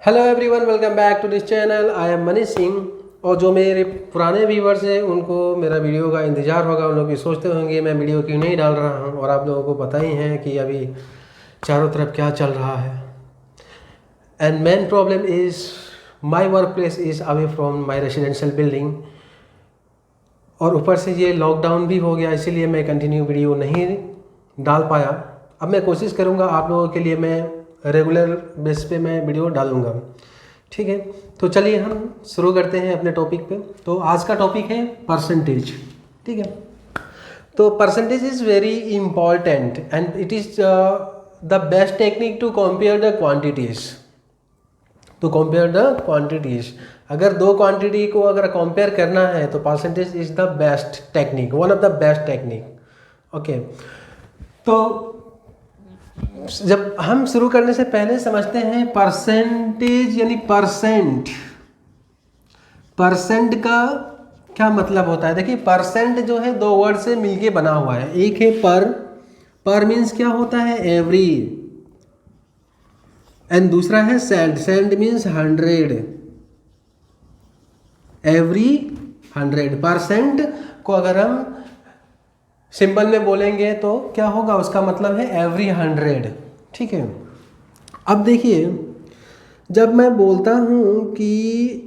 Hello everyone, welcome back to this channel. I am Manish Singh. और जो मेरे पुराने व्यूवर्स हैं उनको मेरा वीडियो का इंतज़ार होगा। उन लोग भी सोचते होंगे मैं वीडियो क्यों नहीं डाल रहा हूँ। और आप लोगों को पता ही है कि अभी चारों तरफ क्या चल रहा है। And main problem is my work place is away from my residential building. और ऊपर से ये लॉकडाउन भी हो गया, इसीलिए मैं कंटिन्यू वीडियो नहीं डाल पाया। अब मैं कोशिश करूँगा आप लोगों के लिए मैं रेगुलर बेस पे मैं वीडियो डालूँगा। ठीक है, तो चलिए हम शुरू करते हैं अपने टॉपिक पे। तो आज का टॉपिक है परसेंटेज। ठीक है, तो percentage is very important and it is the best technique to compare the quantities. To compare the quantities, अगर दो क्वांटिटी को अगर कंपेयर करना है तो percentage is the best technique, one of the best technique. Okay, तो जब हम शुरू करने से पहले समझते हैं परसेंटेज यानी परसेंट। परसेंट का क्या मतलब होता है। देखिए, परसेंट जो है दो वर्ड से मिलके बना हुआ है। एक है पर मीन्स क्या होता है, एवरी, एंड दूसरा है cent. Cent means 100, every 100। Percent को अगर हम सिंपल में बोलेंगे तो क्या होगा, उसका मतलब है एवरी 100। ठीक है, अब देखिए, जब मैं बोलता हूँ कि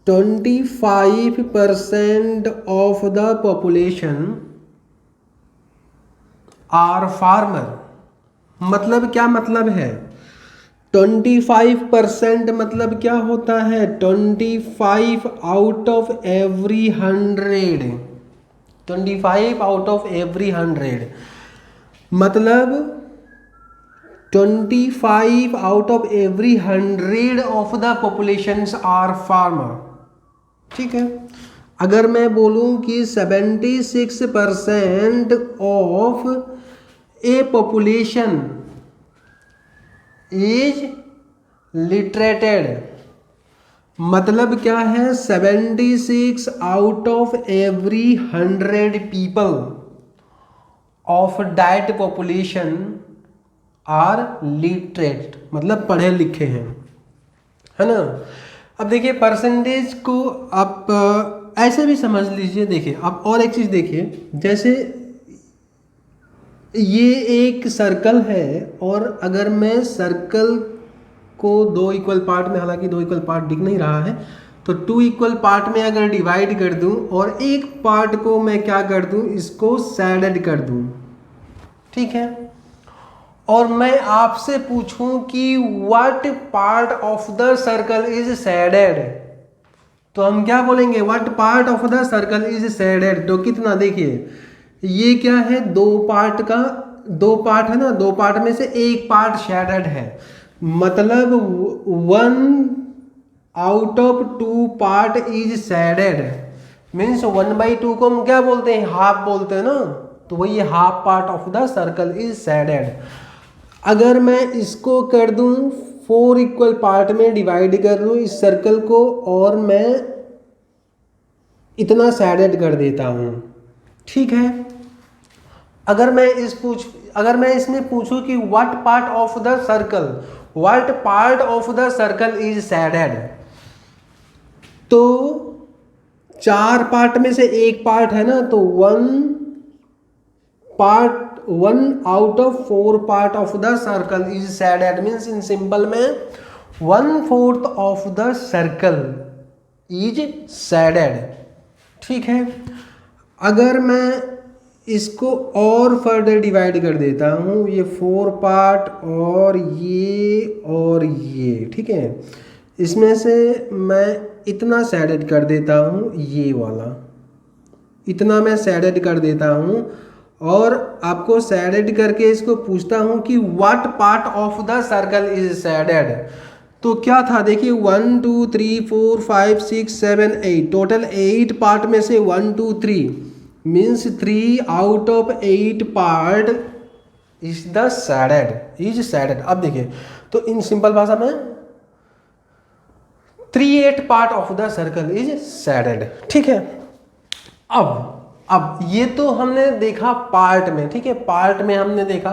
25% of the population are farmer, मतलब क्या मतलब है। 25% मतलब क्या होता है, 25 out of every 100। 25 out of every 100 मतलब 25 out of every 100 of the populations are farmer. ठीक है, अगर मैं बोलूं कि 76% of a population is literated, मतलब क्या है, 76 out of every 100 people of that population are literate, मतलब पढ़े लिखे हैं, है ना। अब देखिए, परसेंटेज को आप ऐसे भी समझ लीजिए। देखिए, आप और एक चीज़ देखिए, जैसे ये एक सर्कल है और अगर मैं सर्कल को दो इक्वल पार्ट में, हालांकि दो इक्वल पार्ट दिख नहीं रहा है, तो 2 इक्वल पार्ट में अगर डिवाइड कर दूं और एक पार्ट को मैं क्या कर दूं, इसको सैडेड कर दूं। ठीक है, और मैं आपसे पूछूं कि what part of the circle is shaded, तो हम क्या बोलेंगे, what part of the circle is shaded. तो कितना, देखिए ये क्या है, दो पार्ट का, दो पार्ट है ना, दो पार्ट में से एक पार्ट शेडेड है, मतलब 1 out of 2 part is shaded. Means 1/2 को हम क्या बोलते हैं, हाफ बोलते हैं ना, तो वही half part of the circle is shaded. अगर मैं इसको कर दूं 4 इक्वल पार्ट में डिवाइड कर दूं इस सर्कल को, और मैं इतना शेडेड कर देता हूं। ठीक है, अगर मैं इसमें पूछूं कि what part of the circle, what part of the circle is shaded, तो 4 पार्ट में से एक पार्ट है ना, तो 1 out of 4 part of the circle is shaded. Means in simple में 1/4 of the circle is shaded. ठीक है, अगर मैं इसको और फर्दर डिवाइड कर देता हूँ, ये 4 पार्ट और ये, ठीक है, इसमें से मैं इतना शेडेड कर देता हूँ, ये वाला इतना मैं शेडेड कर देता हूँ, और आपको शेडेड करके इसको पूछता हूँ कि what part of the circle is shaded, तो क्या था, देखिए 1 2 3 4 5 6 7 8, टोटल 8 पार्ट में से 1 2 3 means 3 out of 8 part is the shaded. अब देखिए, तो इन सिंपल भाषा में 3/8 part of the circle is shaded. ठीक है, अब ये तो हमने देखा पार्ट में। ठीक है, पार्ट में हमने देखा।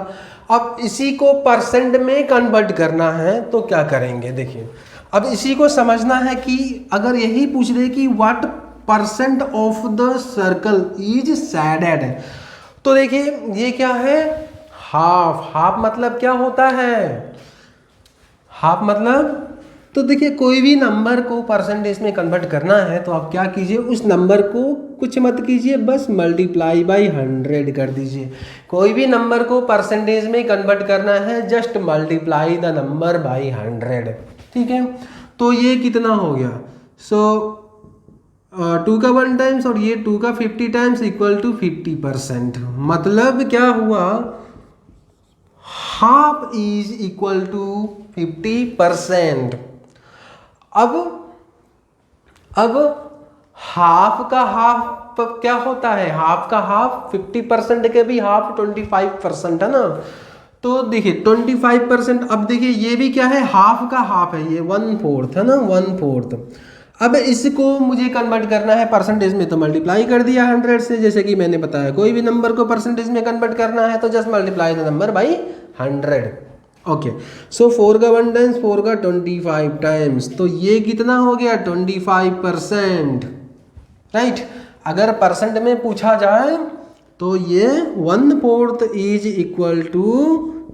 अब इसी को परसेंट में कन्वर्ट करना है तो क्या करेंगे, देखिए अब इसी को समझना है कि अगर यही पूछ रहे कि what percent of the circle is shaded, तो देखिए ये क्या है, हाफ। हाफ मतलब क्या होता है, हाफ मतलब, तो देखिए कोई भी नंबर को परसेंटेज में कन्वर्ट करना है तो आप क्या कीजिए, उस नंबर को कुछ मत कीजिए, बस मल्टीप्लाई बाई 100 कर दीजिए। कोई भी नंबर को परसेंटेज में कन्वर्ट करना है, just multiply the number by 100, ठीक है। तो ये कितना हो गया, सो 2 का 1 टाइम्स और ये 2 का 50 टाइम्स इक्वल टू 50%। मतलब क्या हुआ, हाफ इज इक्वल टू 50%। अब हाफ का हाफ क्या होता है, हाफ का हाफ 50% के भी हाफ 25% है ना। तो देखिए 25%, अब देखिए ये भी क्या है, हाफ का हाफ है, ये 1/4 है ना, 1/4। अब इसको मुझे कन्वर्ट करना है परसेंटेज में, तो मल्टीप्लाई कर दिया 100 से, जैसे कि मैंने बताया कोई भी नंबर को परसेंटेज में कन्वर्ट करना है तो just multiply the number by 100। Okay, so 4 का 1 टाइम्स, 4 का 25 टाइम्स, तो ये कितना हो गया 25%, राइट। अगर परसेंट में पूछा जाए तो ये 1/4 इज इक्वल टू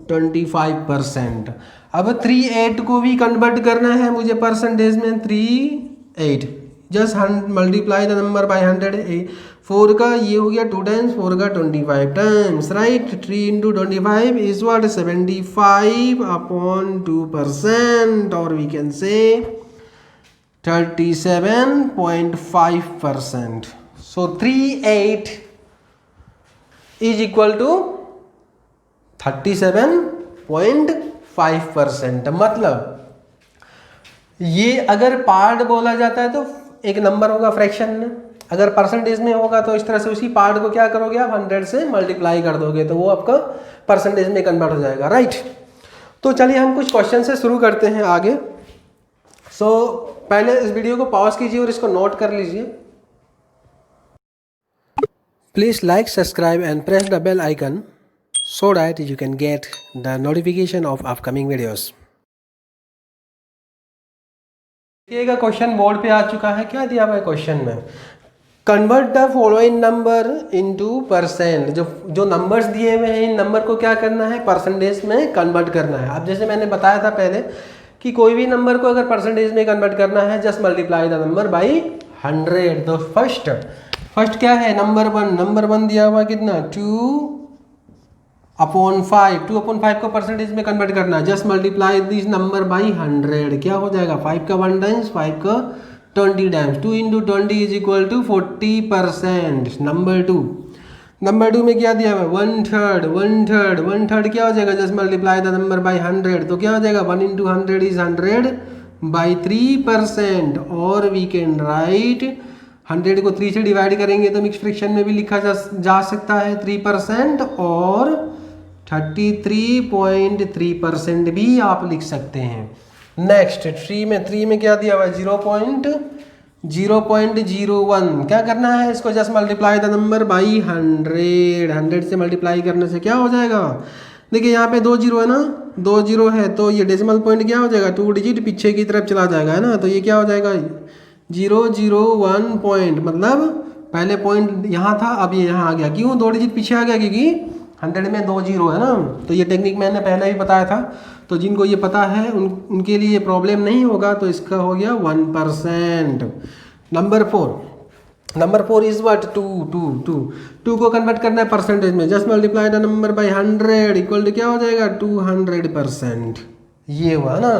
25%। अब 38 को भी कन्वर्ट करना है मुझे परसेंटेज में, 38 just multiply the number by 100। 4 का ये हो गया 2 टाइम्स, 4 का 25 times, right. 3 into 25 is what, 75/2%, और we can say 37.5%। So 38 is equal to 37.5%। मतलब ये अगर पार्ट बोला जाता है तो एक नंबर होगा फ्रैक्शन में, अगर परसेंटेज में होगा तो इस तरह से उसी पार्ट को क्या करोगे आप, 100 से मल्टीप्लाई कर दोगे तो वो आपका परसेंटेज में कन्वर्ट हो जाएगा, राइट। तो चलिए हम कुछ क्वेश्चन से शुरू करते हैं आगे। सो पहले इस वीडियो को पॉज कीजिए और इसको नोट कर लीजिए। Please like, subscribe and press the bell icon so that you can get the notification of upcoming videos। देखिएगा क्वेश्चन बोर्ड पे आ चुका है, क्या दिया हुआ है क्वेश्चन में, convert the following number into percent. जो नंबर्स दिए हुए हैं इन नंबर को क्या करना है, परसेंटेज में कन्वर्ट करना है। अब जैसे मैंने बताया था पहले कि कोई भी नंबर को अगर परसेंटेज में कन्वर्ट करना है just multiply the number by 100। तो फर्स्ट क्या है, नंबर 1 दिया हुआ कितना, 2/5। 2/5 को परसेंटेज में कन्वर्ट करना है, just multiply this number by 100। क्या हो जाएगा, 5 का 1 टाइम्स, 5 का 20 times, 2 into 20 is equal to 40%। Number 2 में क्या दिया हुआ है, 1/3 क्या हो जाएगा, just multiply the number by 100। तो क्या हो जाएगा, 1 इंटू 100 इज 100/3%। और वी कैन राइट 100 को 3 से डिवाइड करेंगे तो मिक्स फ्रैक्शन में भी लिखा जा सकता है 3%, और 33.3% भी आप लिख सकते हैं। नेक्स्ट 3 में क्या दिया हुआ है, 0.01। क्या करना है, इसको just multiply the number by 100 से मल्टीप्लाई करने से क्या हो जाएगा, देखिए यहाँ पे 2 जीरो है ना, 2 जीरो है तो ये डेसिमल पॉइंट क्या हो जाएगा, 2 डिजिट पीछे की तरफ चला जाएगा, है ना। तो ये क्या हो जाएगा, 001 पॉइंट, मतलब पहले पॉइंट यहाँ था अब ये यहाँ आ गया, क्यों 2 डिजिट पीछे आ गया, क्योंकि 100 में 2 जीरो है ना। तो ये टेक्निक मैंने पहले ही बताया था, तो जिनको ये पता है उनके लिए ये प्रॉब्लम नहीं होगा। तो इसका हो गया 1%। नंबर 4 इज व्हाट, 2 को कन्वर्ट करना है परसेंटेज में, just multiply the number by 100 equal to क्या हो जाएगा, 200%। ये हुआ ना।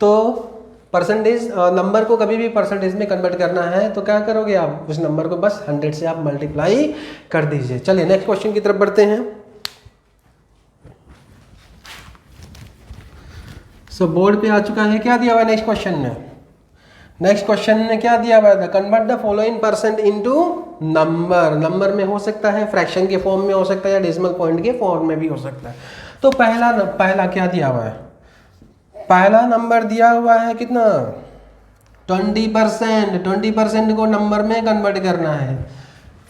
तो परसेंटेज नंबर को कभी भी परसेंटेज में कन्वर्ट करना है तो क्या करोगे आप, उस नंबर को बस 100 से आप मल्टीप्लाई कर दीजिए। चलिए नेक्स्ट क्वेश्चन की तरफ बढ़ते हैं। सो बोर्ड पे आ चुका है, क्या दिया हुआ है नेक्स्ट क्वेश्चन में क्या दिया हुआ है, convert the following percent into number में हो सकता है, फ्रैक्शन के फॉर्म में हो सकता है, या डेसिमल पॉइंट के फॉर्म में भी हो सकता है। तो पहला क्या दिया हुआ है, पहला नंबर दिया हुआ है कितना, 20%। 20% को नंबर में कन्वर्ट करना है,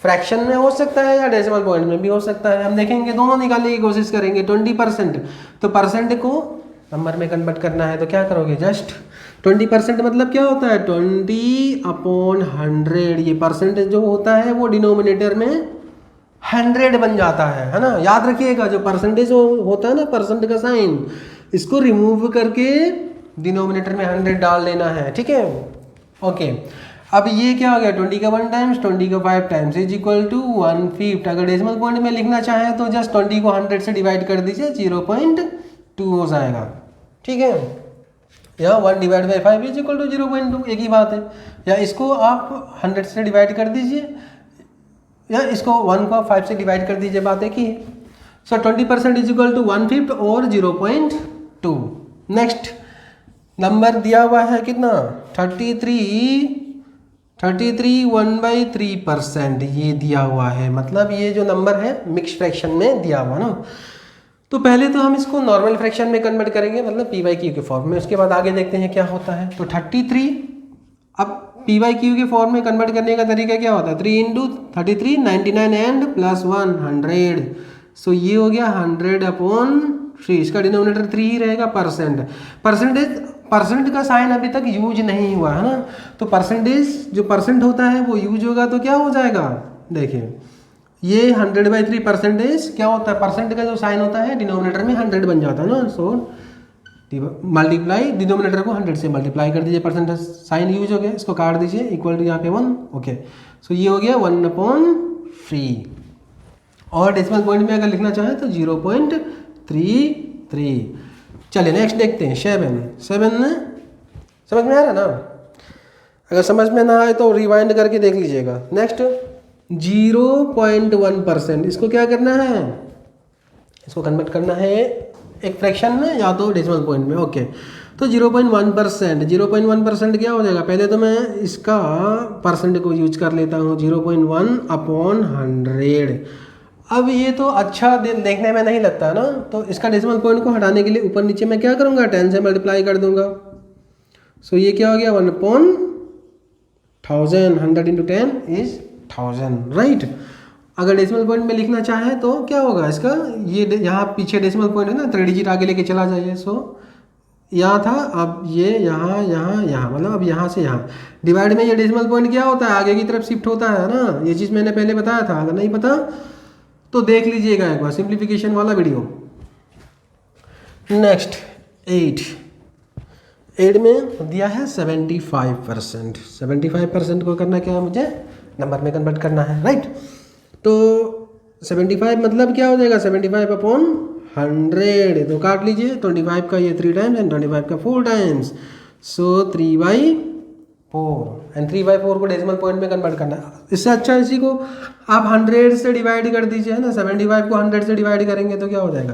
फ्रैक्शन में हो सकता है या डेसिमल पॉइंट में भी हो सकता है। हम देखेंगे, दोनों निकालने की कोशिश करेंगे। 20%, तो परसेंट को नंबर में कन्वर्ट करना है तो क्या करोगे, जस्ट 20% मतलब क्या होता है 20/100। ये परसेंटेज जो होता है वो डिनोमिनेटर में 100 बन जाता है ना। याद रखिएगा, जो परसेंटेज होता है ना, परसेंट का साइन, इसको रिमूव करके डिनोमिनेटर में 100 डाल लेना है, ठीक है। ओके, अब ये क्या हो गया, 20 का 1 टाइम्स 20 का 5 टाइम्स इज इक्वल टू 1/5। अगर डेसिमल पॉइंट में लिखना चाहे तो जस्ट 20 को 100 से डिवाइड कर दीजिए, 0.2 हो जाएगा, ठीक है। या 1/5 इज इक्वल टू 0.2, एक ही बात है। या इसको आप 100 से डिवाइड कर दीजिए, या इसको 1 को 5 से डिवाइड कर दीजिए, बात एक ही है। सो 20% इज इक्वल टू 1/5 और 0.2। नेक्स्ट नंबर दिया हुआ है कितना, 33 1/3%, ये दिया हुआ है। मतलब ये जो नंबर है मिक्स फ्रैक्शन में दिया हुआ ना। तो पहले तो हम इसको नॉर्मल फ्रैक्शन में कन्वर्ट करेंगे, मतलब p/q के फॉर्म में। उसके बाद आगे देखते हैं क्या होता है। तो 33, अब p/q के फॉर्म में कन्वर्ट करने का तरीका क्या होता है, 3 × 33 99 एंड प्लस 100। सो ये हो गया 100/3। इसका डिनोमिनेटर 3 ही रहेगा। परसेंट का साइन अभी तक यूज नहीं हुआ है ना, तो परसेंटेज जो परसेंट होता है वो यूज होगा तो क्या हो जाएगा, देखिए ये 100/3 परसेंटेज क्या होता है, परसेंट का जो साइन होता है डिनोमिनेटर में 100 बन जाता है ना। सो मल्टीप्लाई, डिनोमिनेटर को 100 से मल्टीप्लाई कर दीजिए, परसेंटेज साइन यूज हो गया, इसको काट दीजिए, इक्वल टू यहाँ पे 1। ओके, सो ये हो गया 1/3। और डेसिमल पॉइंट में अगर लिखना चाहे तो 0.33। चलिए नेक्स्ट देखते हैं, 7 समझ में आ रहा ना। अगर समझ में ना आए तो रिवाइंड करके देख लीजिएगा। नेक्स्ट 0.1%, इसको क्या करना है, इसको कन्वर्ट करना है एक फ्रैक्शन में या तो डेसिमल पॉइंट में। ओके, तो 0.1% क्या हो जाएगा, पहले तो मैं इसका परसेंट को यूज कर लेता हूँ, 0.1/100। अब ये तो अच्छा देखने में नहीं लगता ना, तो इसका डेसिमल पॉइंट को हटाने के लिए ऊपर नीचे मैं क्या करूँगा, 10 से मल्टीप्लाई कर दूंगा। सो ये क्या हो गया, 1/1000, 100 × 10 इज 1000, राइट। अगर डेसिमल पॉइंट में लिखना चाहे तो क्या होगा इसका, ये यहाँ पीछे डेसिमल पॉइंट है ना, 3 डिजिट आगे लेके चला जाइए। सो यहाँ था, अब ये यहाँ मतलब अब यहाँ से यहाँ डिवाइड में ये डेसिमल पॉइंट क्या होता है, आगे की तरफ शिफ्ट होता है ना। ये चीज़ मैंने पहले बताया था, अगर नहीं पता तो देख लीजिएगा एक बार सिंप्लीफिकेशन वाला वीडियो। नेक्स्ट 8 में दिया है 75%। 75% को करना क्या है, मुझे नंबर में कन्वर्ट करना है, राइट। तो 75 मतलब क्या हो जाएगा, 75/100। तो काट लीजिए, 25 का ये 3 टाइम्स एंड 25 का 4 टाइम्स, सो 3/4। एंड 3/4 को डेसिमल पॉइंट में कन्वर्ट करना है। इससे अच्छा इसी को आप 100 से डिवाइड कर दीजिए, है ना। 75 को 100 से डिवाइड करेंगे तो क्या हो जाएगा,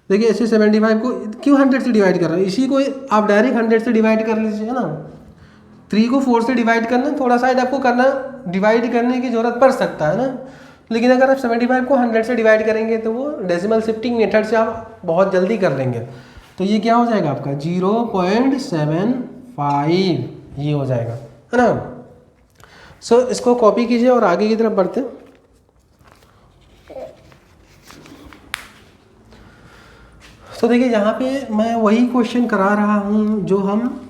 देखिए ऐसे 75 को क्यों 100 से डिवाइड कर रहे हैं, इसी को आप डायरेक्ट 100 से डिवाइड कर लीजिए, है ना। 3 को 4 से डिवाइड करना, थोड़ा सा आपको करना, डिवाइड करने की जरूरत पड़ सकता है ना। लेकिन अगर आप 75 को 100 से डिवाइड करेंगे तो वो डेसिमल शिफ्टिंग मेथड से आप बहुत जल्दी कर लेंगे। तो ये क्या हो जाएगा आपका 0.75, ये हो जाएगा, है ना। सो इसको कॉपी कीजिए और आगे की तरफ बढ़ते हैं। तो देखिए यहाँ पे मैं वही क्वेश्चन करा रहा हूँ जो हम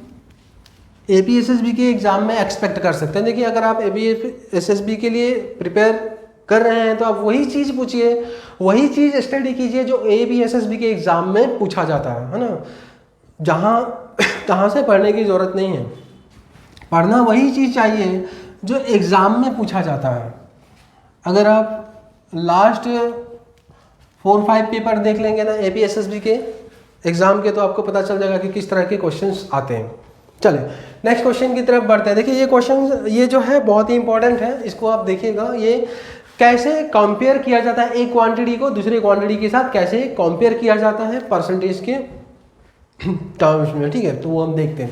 APSSB के एग्ज़ाम में एक्सपेक्ट कर सकते हैं। देखिए अगर आप APSSB के लिए प्रिपेयर कर रहे हैं तो आप वही चीज़ पूछिए, वही चीज़ स्टडी कीजिए जो APSSB के एग्ज़ाम में पूछा जाता है ना। जहाँ से पढ़ने की ज़रूरत नहीं है, पढ़ना वही चीज़ चाहिए जो एग्ज़ाम में पूछा जाता है। अगर आप लास्ट 4-5 पेपर देख लेंगे ना APSSB के एग्ज़ाम के, तो आपको पता चल जाएगा कि किस तरह के क्वेश्चंस आते हैं। चलिए नेक्स्ट क्वेश्चन की तरफ बढ़ते हैं। देखिए ये क्वेश्चन ये जो है बहुत ही इंपॉर्टेंट है, इसको आप देखिएगा। ये कैसे कंपेयर किया जाता है, एक क्वांटिटी को दूसरे क्वांटिटी के साथ कैसे कंपेयर किया जाता है परसेंटेज के टर्म्स में, ठीक है। तो वो हम देखते हैं।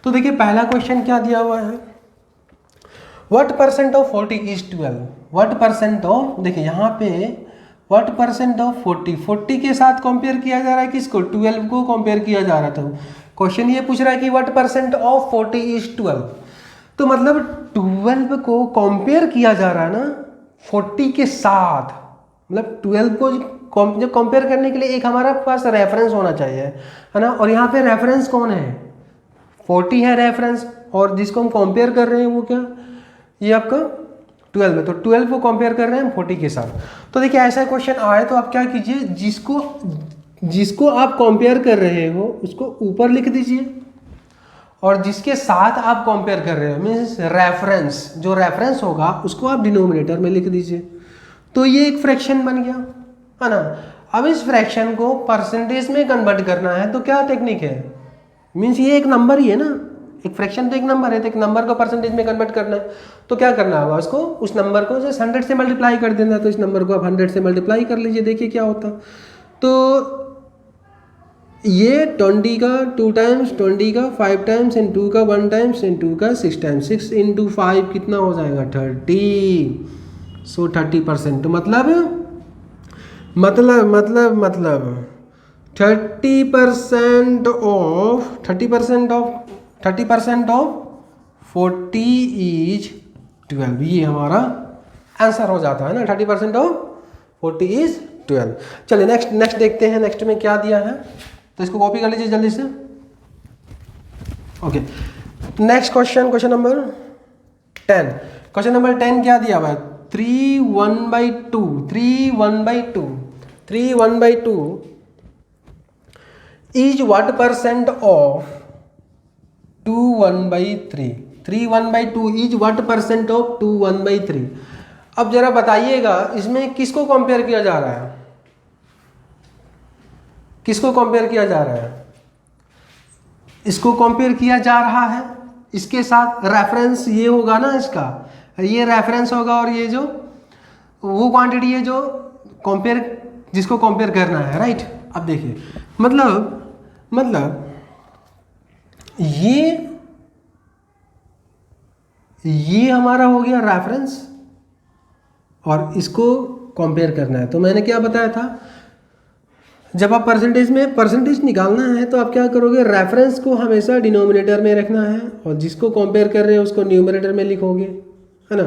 तो देखिए पहला क्वेश्चन क्या दिया हुआ है, what percent of 40 is 12। What percent of, देखिए यहाँ पे व्हाट परसेंट ऑफ 40 के साथ कंपेयर किया जा रहा है, किसको, 12 को कंपेयर किया जा रहा था। क्वेश्चन ये पूछ रहा है कि व्हाट परसेंट ऑफ 40 इज 12। तो मतलब 12 को कंपेयर किया जा रहा है ना 40 के साथ, मतलब 12 को जब कंपेयर करने के लिए एक हमारा पास रेफरेंस होना चाहिए, है ना। और यहाँ पे रेफरेंस कौन है, 40 है रेफरेंस, और जिसको हम कंपेयर कर रहे हैं वो क्या, ये आपका 12 है। तो 12 को कंपेयर कर रहे हैं हम 40 के साथ। तो देखिए ऐसा क्वेश्चन आए तो आप क्या कीजिए, जिसको आप कंपेयर कर रहे हो उसको ऊपर लिख दीजिए, और जिसके साथ आप कंपेयर कर रहे हो मीन्स रेफरेंस, जो रेफरेंस होगा उसको आप डिनोमिनेटर में लिख दीजिए। तो ये एक फ्रैक्शन बन गया, है ना। अब इस फ्रैक्शन को परसेंटेज में कन्वर्ट करना है तो क्या टेक्निक है, मीन्स ये एक नंबर ही है ना, एक फ्रैक्शन तो एक नंबर है, तो एक नंबर को परसेंटेज में कन्वर्ट करना है तो क्या करना होगा, उसको उस नंबर को जैसे 100 से मल्टीप्लाई कर देना। तो इस नंबर को आप 100 से मल्टीप्लाई कर लीजिए, देखिए क्या होता। तो ये 20 का 2 टाइम्स, 20 का 5 टाइम्स, एंड 2 का 1 टाइम्स, एंड 2 का 6 टाइम्स, 6 × 5 कितना हो जाएगा 30। सो 30%, तो मतलब 30% ऑफ 40 इज 12, ये हमारा आंसर हो जाता है ना। 30% ऑफ 40 इज 12। चलिए नेक्स्ट देखते हैं, नेक्स्ट में क्या दिया है, तो इसको कॉपी कर लीजिए जल्दी से। Okay, next question number 10। Question number 10 क्या दिया हुआ है, 3 1/2 is what percent of 2 1/3। 3 1/2 is what percent of 2 1/3। अब जरा बताइएगा इसमें किसको कंपेयर किया जा रहा है, किसको कंपेयर किया जा रहा है, इसको कंपेयर किया जा रहा है इसके साथ। रेफरेंस ये होगा ना, इसका ये रेफरेंस होगा, और ये जो वो क्वांटिटी है जो कंपेयर, जिसको कंपेयर करना है, राइट। अब देखिए मतलब ये हमारा हो गया रेफरेंस, और इसको कंपेयर करना है। तो मैंने क्या बताया था, जब आप परसेंटेज निकालना है तो आप क्या करोगे, रेफरेंस को हमेशा डिनोमिनेटर में रखना है, और जिसको कंपेयर कर रहे हो उसको न्यूमरेटर में लिखोगे, है ना।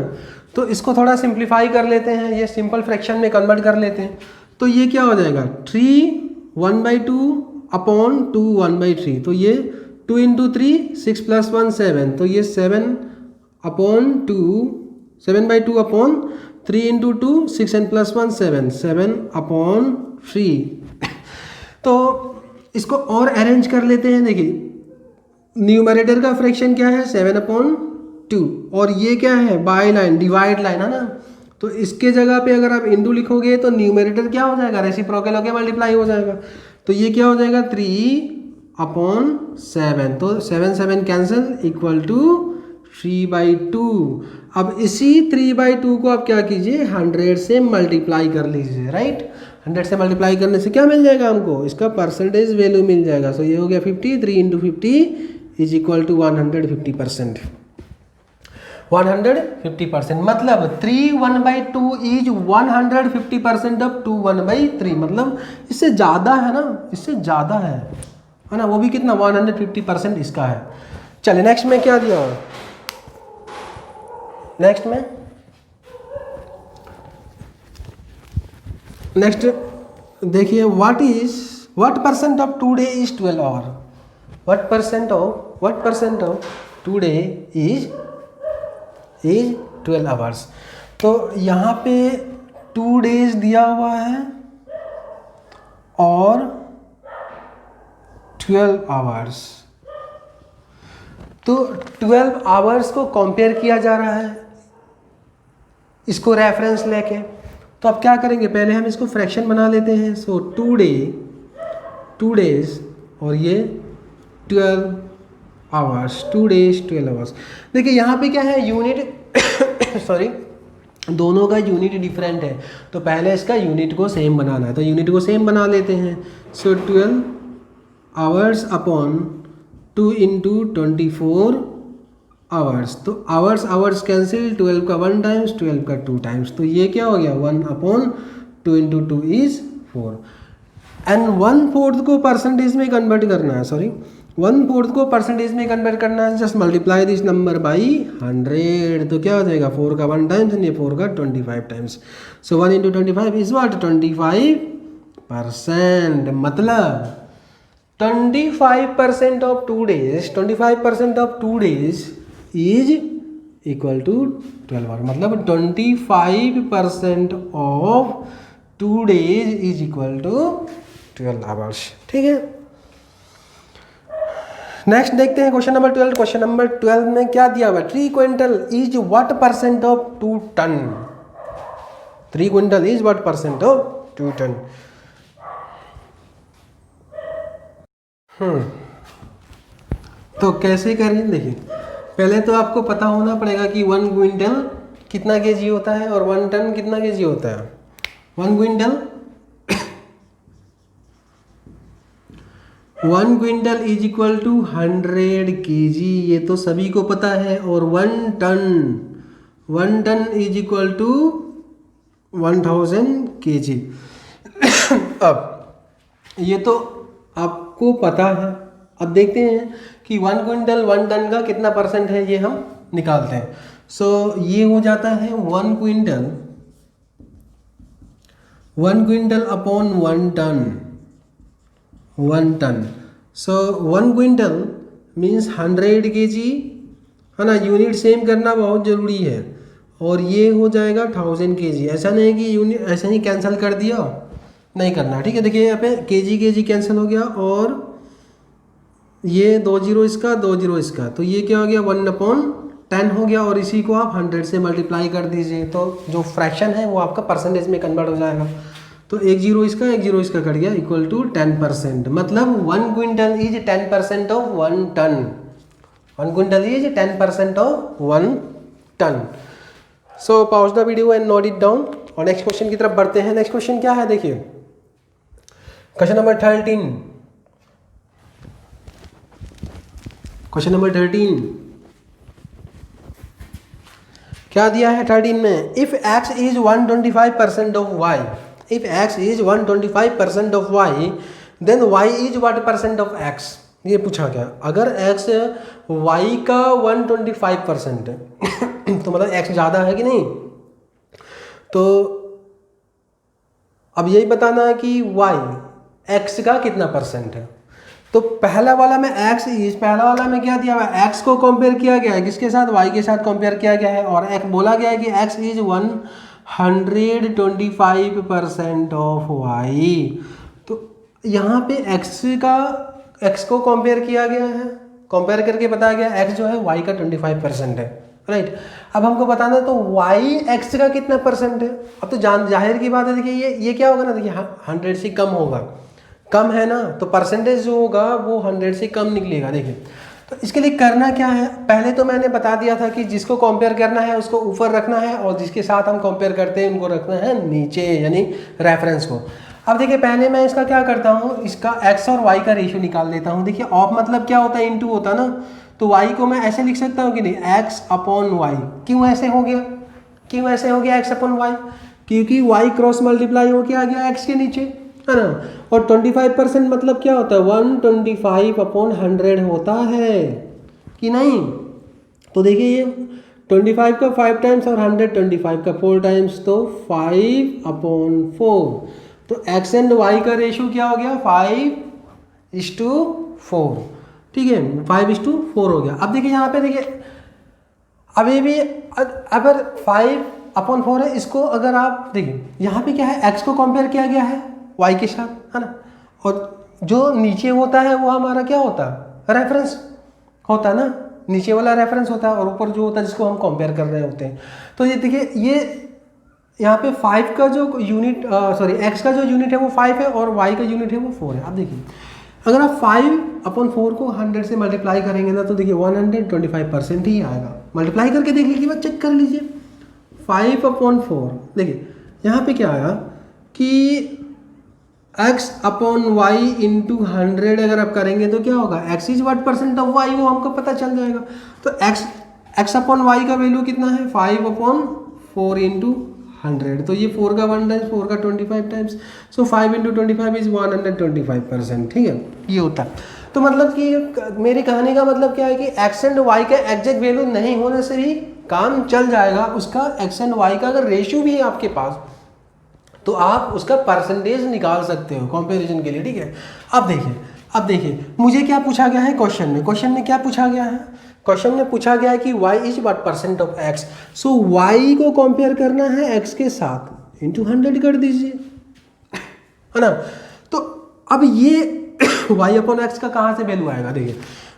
तो इसको थोड़ा सिंप्लीफाई कर लेते हैं, ये सिंपल फ्रैक्शन में कन्वर्ट कर लेते हैं। तो ये क्या हो जाएगा, 3 1/2 अपॉन 2 1/3। तो ये 2 × 3 6 + 1 7, तो ये 7/2 अपॉन 3 × 2 6 and +1 7, 7/3। तो इसको और अरेंज कर लेते हैं। देखिए न्यूमरेटर का फ्रैक्शन क्या है, 7/2, और ये क्या है, बाय लाइन, डिवाइड लाइन, है ना। तो इसके जगह पे अगर आप इंटू लिखोगे तो न्यूमरेटर क्या हो जाएगा, रेसिप्रोकल होके मल्टीप्लाई हो जाएगा। तो ये क्या हो जाएगा, 3/7। तो 7 7 कैंसिल, इक्वल टू 3/2। अब इसी 3/2 को आप क्या कीजिए, 100 से मल्टीप्लाई कर लीजिए, राइट। 100 से मल्टीप्लाई करने से क्या मिल जाएगा हमको, इसका परसेंटेज वैल्यू मिल जाएगा। सो ये हो गया 50, 3 × 50 इज इक्वल टू 150%। 150%, मतलब 3 1/2 इज 150% ऑफ 2 1/3, मतलब इससे ज़्यादा है ना, इससे ज़्यादा है ना, वो भी कितना, 150% इसका है। चलिए नेक्स्ट में क्या दिया हुआ, नेक्स्ट देखिए, what percent of two day is 12 hour. What percent of two day is 12 hours. तो यहाँ पे 2 days दिया हुआ है और 12 आवर्स। तो 12 आवर्स को कंपेयर किया जा रहा है इसको रेफरेंस लेके। तो अब क्या करेंगे, पहले हम इसको फ्रैक्शन बना लेते हैं। सो 2 days और ये 12 आवर्स, 2 days 12 आवर्स। देखिए यहाँ पे क्या है, यूनिट सॉरी, दोनों का यूनिट डिफरेंट है, तो पहले इसका यूनिट को सेम बनाना है, तो यूनिट को सेम बना लेते हैं। सो 12 आवर्स अपॉन 2 × 24 आवर्स। तो आवर्स कैंसिल, 12 का 1 टाइम्स, 12 का 2 टाइम्स, तो ये क्या हो गया, 1/2 × 2 इज 4। एंड 1/4 को परसेंटेज में कन्वर्ट करना है, सॉरी 1/4 को परसेंटेज में कन्वर्ट करना है, just multiply this number by 100। तो क्या हो जाएगा, 4 का 1 टाइम्स एंड ये 4 का 25 times. So 1 into 25 is what, 25%। मतलब 25% of 2 days, 25% of 2 days is equal to 12 hour. मतलब 25% of 2 days is equal to 12 hours. ठीक है, नेक्स्ट देखते हैं क्वेश्चन नंबर 12। क्वेश्चन नंबर 12 में क्या दिया हुआ, 3 quintal is what percent of 2 ton. 3 quintal is what percent of 2 ton. तो कैसे करें, देखिए पहले तो आपको पता होना पड़ेगा कि 1 क्विंटल कितना केजी होता है और 1 टन कितना केजी होता है। 1 quintal is equal to 100 KG, ये तो सभी को पता है। और 1 ton is equal to 1000 KG. अब ये तो आपको पता है। अब देखते हैं कि 1 क्विंटल 1 टन का कितना परसेंट है, ये हम निकालते हैं। सो ये हो जाता है 1 क्विंटल अपॉन 1 टन। सो 1 क्विंटल मीन्स 100 केजी है ना, यूनिट सेम करना बहुत ज़रूरी है। और ये हो जाएगा 1000 केजी। ऐसा नहीं कि यूनिट ऐसा ही कैंसिल कर दिया, नहीं करना। ठीक है, देखिए यहाँ पे केजी कैंसिल हो गया और ये 2 जीरो इसका 2 जीरो इसका, तो ये क्या हो गया 1/10 हो गया। और इसी को आप 100 से मल्टीप्लाई कर दीजिए तो जो फ्रैक्शन है वो आपका परसेंटेज में कन्वर्ट हो जाएगा। तो 1 जीरो इसका 1 जीरो इसका कट गया, इक्वल टू 10%। मतलब 1 quintal is 10% of 1 ton. 1 quintal is 10% of 1 ton. So pause the video and note it down. और नेक्स्ट क्वेश्चन की तरफ बढ़ते हैं। नेक्स्ट क्वेश्चन क्या है, देखिए क्वेश्चन नंबर 13। क्वेश्चन नंबर 13 क्या दिया है 13 में, if x is 125% of y, if x is 125% of y, then y is what percent of x। ये पूछा क्या, अगर x y का 125% है तो मतलब x ज़्यादा है कि नहीं। तो अब यही बताना है कि y x का कितना परसेंट है। तो पहला वाला में पहला वाला में क्या दिया हुआ है, x को कंपेयर किया गया है किसके साथ, y के साथ कंपेयर किया गया है। और एक बोला गया है कि x इज 125% ऑफ y। तो यहाँ पे x को कंपेयर किया गया है, कंपेयर करके बताया गया x जो है y का 25% है, राइट। अब हमको बताना है तो y x का कितना परसेंट है। अब तो जाहिर की बात है, देखिए ये क्या होगा ना, देखिए 100 से कम होगा, कम है ना, तो परसेंटेज जो होगा वो 100 से कम निकलेगा। देखिए तो इसके लिए करना क्या है, पहले तो मैंने बता दिया था कि जिसको कंपेयर करना है उसको ऊपर रखना है और जिसके साथ हम कंपेयर करते हैं उनको रखना है नीचे, यानी रेफरेंस को। अब देखिए पहले मैं इसका क्या करता हूँ, इसका x और y का रेशियो निकाल लेता हूँ। देखिए ऑफ मतलब क्या होता है, इनटू होता है ना, तो y को मैं ऐसे लिख सकता हूँ कि नहीं, x अपॉन वाई। क्यों ऐसे हो गया x अपॉन वाई, क्योंकि y क्रॉस मल्टीप्लाई होके आ गया x के नीचे, है ना। और 25% मतलब क्या होता है, 125/100 होता है कि नहीं। तो देखिए ये 25 का 5 टाइम्स और 125 का 4 टाइम्स, तो 5/4। तो x एंड y का रेशियो क्या हो गया, 5:4। ठीक है, 5:4 हो गया। अब देखिए यहाँ पे देखिए अभी भी अगर 5/4 है, इसको अगर आप देखिए यहाँ पे क्या है, x को कंपेयर किया गया है y के साथ, है ना। और जो नीचे होता है वो हमारा क्या होता है, रेफरेंस होता है ना, नीचे वाला रेफरेंस होता है और ऊपर जो होता है जिसको हम कंपेयर कर रहे होते हैं। तो ये देखिए ये यहाँ पे 5 का जो यूनिट x का जो यूनिट है वो 5 है और y का यूनिट है वो 4 है। अब देखिए अगर आप 5/4 को 100 से मल्टीप्लाई करेंगे ना, तो देखिए 125% ही आएगा। मल्टीप्लाई करके देख लीजिए, बस चेक कर लीजिए। 5/4 देखिए यहाँ पे क्या आया कि x अपॉन वाई इंटू 100 अगर आप करेंगे तो क्या होगा, x is what percent of y, वो हमको पता चल जाएगा। तो x अपॉन वाई का वैल्यू कितना है, 5/4 इंटू 100। तो ये 4 का 1 टाइम्स, 4 का 25 टाइम्स, सो 5 इंटू 25 इज 125%। ठीक है, ये होता है। तो मतलब कि मेरी कहानी का मतलब क्या है कि एक्स एंड वाई का एग्जैक्ट वैल्यू नहीं होने से भी काम चल जाएगा। उसका एक्स एंड वाई का अगर रेशियो भी है आपके पास तो आप उसका परसेंटेज निकाल सकते हो कंपैरिजन के लिए, ठीक है। अब देखिए मुझे क्या पूछा गया है क्वेश्चन में क्या पूछा गया है, क्वेश्चन में पूछा गया है कि y is what percent of x। So y को कंपेयर करना है x के साथ, इंटू 100 कर दीजिए, है ना। तो अब ये y अपॉन एक्स का कहाँ से वैल्यू आएगा, देखिए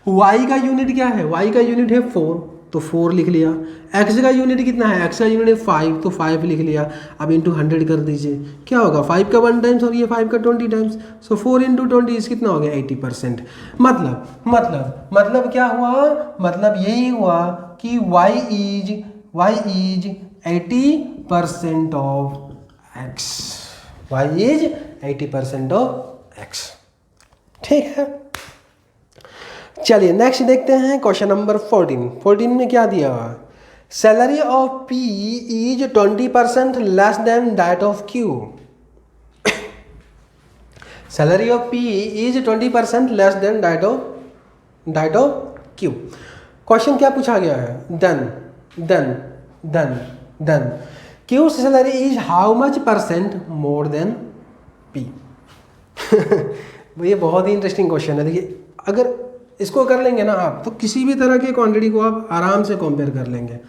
y का यूनिट क्या है, y का यूनिट है 4, तो 4 लिख लिया। x का यूनिट कितना है, x का यूनिट है 5, तो 5 लिख लिया। अब इंटू 100 कर दीजिए, क्या होगा 5 का 1 टाइम्स और ये 5 का 20 टाइम्स, सो 4 इंटू 20 कितना हो गया 80%। मतलब क्या हुआ, मतलब यही हुआ कि y is 80% of x, y is 80% of x, ठीक है। चलिए नेक्स्ट देखते हैं क्वेश्चन नंबर 14 में क्या दिया हुआ है, salary of P is 20% less than that of Q। Salary of P is 20% less than that of Q। Question क्या पूछा गया है, then Q salary is how much percent more than P। ये बहुत ही इंटरेस्टिंग क्वेश्चन है। देखिए अगर इसको कर लेंगे ना आप तो किसी भी तरह की क्वांटिटी को आप आराम से कंपेयर कर लेंगे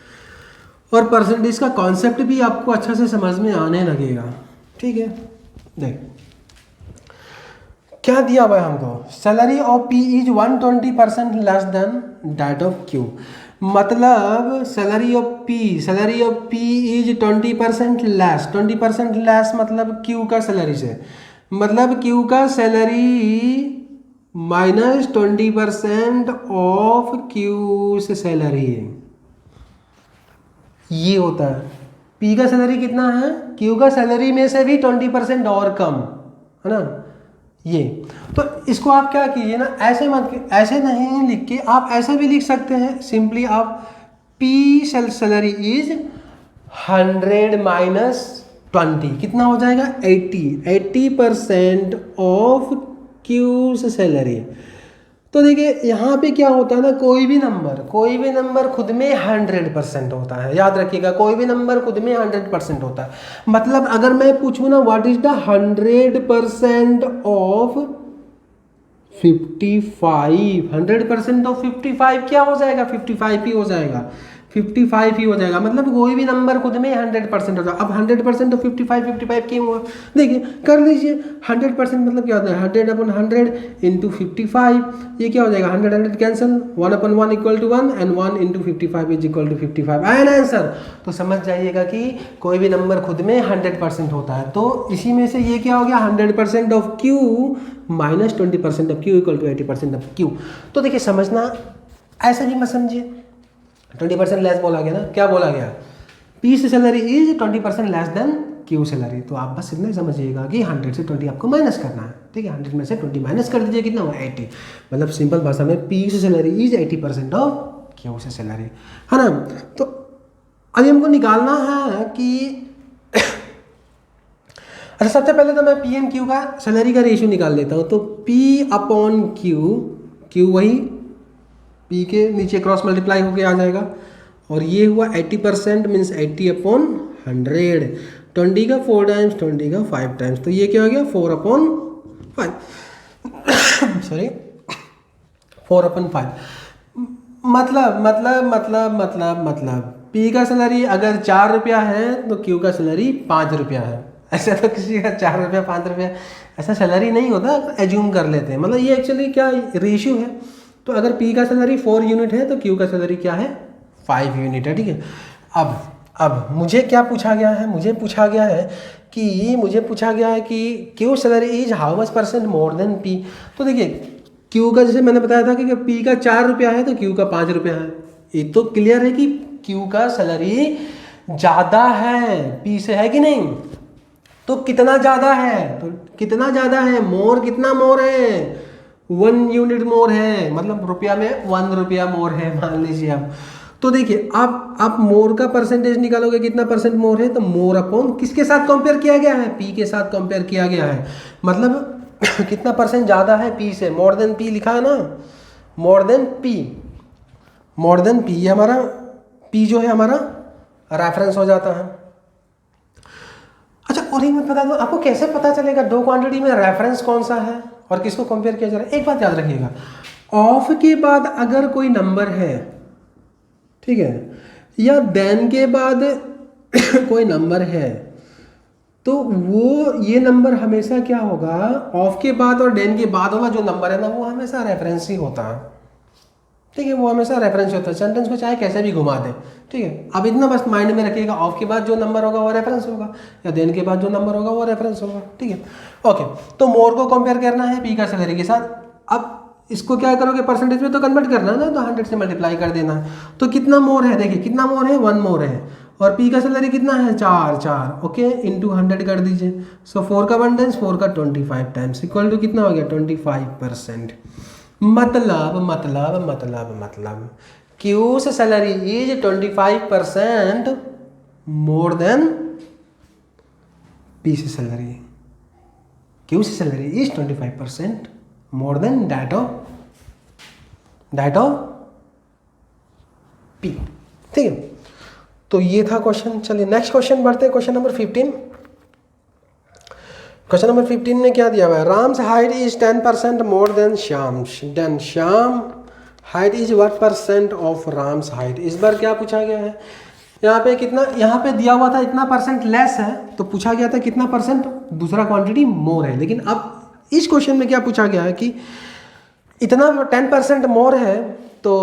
और परसेंटेज का कॉन्सेप्ट भी आपको अच्छा से समझ में आने लगेगा, ठीक है। देख क्या दिया हुआ है हमको, salary of P is 120% less than that of Q। मतलब salary of P is 20% less, 20% less मतलब Q का सैलरी से, मतलब Q का सैलरी माइनस 20% ऑफ Q से सैलरी है, ये होता है। P का सैलरी कितना है, Q का सैलरी में से भी 20% और कम, है ना। ये तो इसको आप क्या कीजिए ना, ऐसे नहीं लिख के आप ऐसे भी लिख सकते हैं सिंपली। आप P सैलरी इज 100 माइनस 20 कितना हो जाएगा 80% ऑफ Q से सैलरी। तो देखिए यहाँ पे क्या होता है ना, कोई भी नंबर खुद में 100% होता है, याद रखिएगा कोई भी नंबर खुद में 100% होता है। मतलब अगर मैं पूछूँ ना what is the 100% of 55, 100% of 55 क्या हो जाएगा 55 ही हो जाएगा, 55 ही हो जाएगा। मतलब कोई भी नंबर खुद में 100% होता है। अब 100% ऑफ 55 क्यों हुआ, देखिए कर लीजिए 100% मतलब क्या होता है 100/100 इंटू 55, ये क्या हो जाएगा 100 cancel, 1/1 equal to 1 and 1 into 55 is equal to 55 आया ना आंसर। तो समझ जाइएगा कि कोई भी नंबर खुद में 100% होता है। तो इसी में से ये क्या हो गया 100% of Q minus 20% of Q equal to 80% of Q। तो देखिए समझना ऐसे भी मत समझिए, 20% लेस बोला गया ना, क्या बोला गया P से salary is 20% less then Q salary. तो आप बस इतना ही समझिएगा कि 100 से 20 आपको माइनस करना है, ठीक है। 100 में से 20 माइनस कर दीजिए, कितना हुआ 80। मतलब सिंपल भाषा में P से सैलरी इज 80% ऑफ Q से सैलरी, है ना। तो अभी हमको निकालना है कि अच्छा सबसे पहले तो मैं P एंड Q का सैलरी का रेशियो निकाल लेता हूँ। तो P अपॉन Q वही P के नीचे क्रॉस मल्टीप्लाई होके आ जाएगा, और ये हुआ 80% मीन्स 80/100, 20 का 4 टाइम्स 20 का 5 टाइम्स, तो ये क्या हो गया 4/5 सॉरी 4/5। मतलब P का सैलरी अगर 4 रुपया है तो Q का सैलरी 5 रुपया है। ऐसा तो किसी का 4 रुपया 5 रुपया ऐसा सैलरी नहीं होता, एज्यूम कर लेते हैं। मतलब ये एक्चुअली क्या रेशियो है। तो अगर P का सैलरी 4 यूनिट है तो Q का सैलरी क्या है 5 यूनिट है, ठीक है। अब मुझे क्या पूछा गया है, मुझे पूछा गया है कि Q salary is how much percent more than P। तो देखिए Q का जैसे मैंने बताया था कि P का 4 रुपया है तो Q का 5 रुपया है। ये तो क्लियर है कि Q का सैलरी ज़्यादा है P से, है कि नहीं। तो कितना ज़्यादा है, मोर कितना मोर है 1 यूनिट मोर है, मतलब रुपया में 1 रुपया मोर है मान लीजिए आप। तो देखिए आप मोर का परसेंटेज निकालोगे कितना परसेंट मोर है, तो मोर अपॉन किसके साथ कंपेयर किया गया है P के साथ कंपेयर किया गया है। मतलब कितना परसेंट ज़्यादा है पी से, मोर देन पी लिखा है ना, more than P, more than P, ये हमारा पी जो है हमारा रेफरेंस हो जाता है। अच्छा, और एक बात बता दो, आपको कैसे पता चलेगा दो क्वांटिटी में रेफरेंस कौन सा है और किसको कंपेयर किया जा रहा है? एक बात याद रखिएगा, ऑफ के बाद अगर कोई नंबर है, ठीक है, या देन के बाद कोई नंबर है, तो वो ये नंबर हमेशा क्या होगा, ऑफ के बाद और देन के बाद वाला जो नंबर है ना, वो हमेशा रेफरेंस ही होता है। ठीक है, वो हमेशा रेफरेंस होता है, सेंटेंस को चाहे कैसे भी घुमा दे। ठीक है, अब इतना बस माइंड में रखिएगा, ऑफ के बाद जो नंबर होगा वो रेफरेंस होगा, या देन के बाद जो नंबर होगा वो रेफरेंस होगा। ठीक है, ओके। तो मोर को कंपेयर करना है पी का सैलरी के साथ। अब इसको क्या करोगे, परसेंटेज में तो कन्वर्ट करना है ना, तो 100 से मल्टीप्लाई कर देना है। तो कितना मोर है, देखिए कितना मोर है, 1 मोर है, और पी का सैलरी कितना है, 4, ओके, इंटू 100 कर दीजिए। सो 4 का 1 टाइम्स 4 का 25 टाइम्स इक्वल टू कितना हो गया, 25%। मतलब क्यू से salary is 25% more than P से सैलरी, क्यू से salary is 25% more than that of P. ठीक है, तो ये था क्वेश्चन। चलिए नेक्स्ट क्वेश्चन बढ़ते हैं, क्वेश्चन नंबर 15। क्वेश्चन नंबर 15 में क्या दिया हुआ है, Ram's height is 10% more than Shyam's, then Shyam height is what percent of Ram's height. इस बार क्या पूछा गया है, यहाँ पे कितना, यहाँ पे दिया हुआ था इतना परसेंट लेस है, तो पूछा गया था कितना परसेंट दूसरा क्वांटिटी मोर है। लेकिन अब इस क्वेश्चन में क्या पूछा गया है कि इतना 10% मोर है, तो